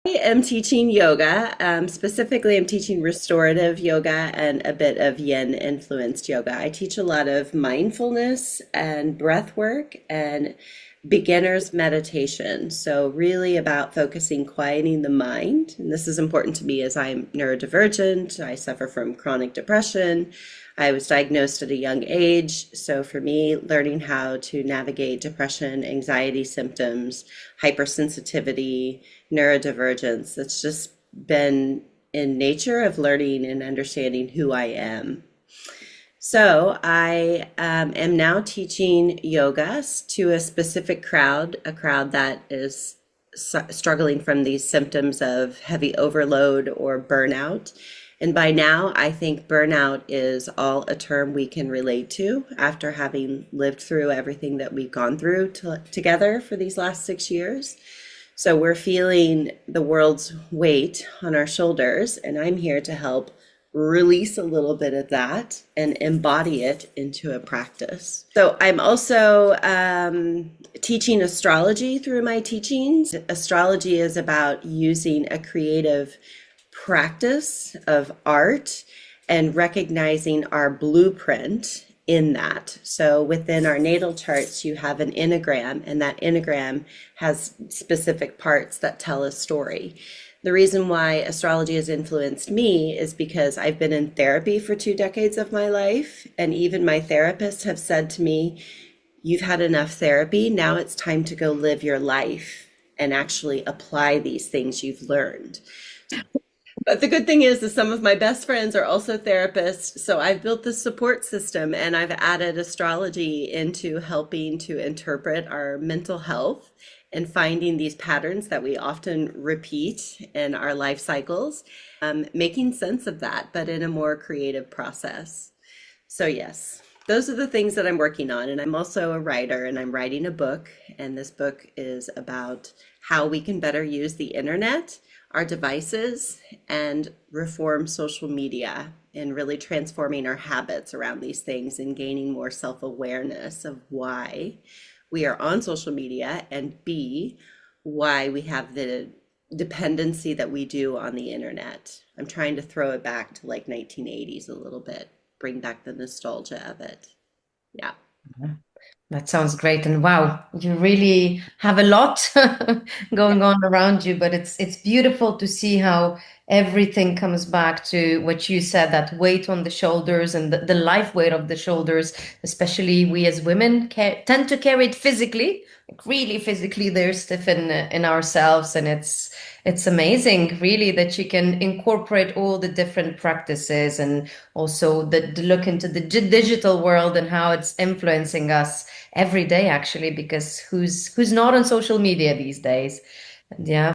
I am teaching yoga. Specifically, I'm teaching restorative yoga and a bit of yin influenced yoga. I teach a lot of mindfulness and breath work and beginner's meditation. So, really about focusing, quieting the mind. And this is important to me as I'm neurodivergent. I suffer from chronic depression. I was diagnosed at a young age. So, for me, learning how to navigate depression, anxiety symptoms, hypersensitivity, neurodivergence, it's just been in nature of learning and understanding who I am. So I am now teaching yoga to a specific crowd, a crowd that is struggling from these symptoms of heavy overload or burnout. And by now, I think burnout is all a term we can relate to after having lived through everything that we've gone through together for these last 6 years. So we're feeling the world's weight on our shoulders, and I'm here to help release a little bit of that and embody it into a practice. So I'm also teaching astrology through my teachings. Astrology is about using a creative practice of art and recognizing our blueprint in that. So within our natal charts, you have an enneagram, and that enneagram has specific parts that tell a story. The reason why astrology has influenced me is because I've been in therapy for 2 decades of my life, and even my therapists have said to me, "You've had enough therapy. Now it's time to go live your life and actually apply these things you've learned." But the good thing is some of my best friends are also therapists. So I've built this support system and I've added astrology into helping to interpret our mental health and finding these patterns that we often repeat in our life cycles, making sense of that, but in a more creative process. So, yes, those are the things that I'm working on. And I'm also a writer and I'm writing a book. And this book is about how we can better use the internet, our devices, and reform social media and really transforming our habits around these things and gaining more self-awareness of why we are on social media and B, why we have the dependency that we do on the internet. I'm trying to throw it back to like 1980s a little bit, bring back the nostalgia of it. Yeah. That sounds great. And wow, you really have a lot going on around you, but it's beautiful to see how everything comes back to what you said, that weight on the shoulders and the life weight of the shoulders, especially we as women tend to carry it physically, like really physically they're stiff in ourselves. And it's amazing really that you can incorporate all the different practices and also the look into the digital world and how it's influencing us every day actually, because who's not on social media these days? And yeah.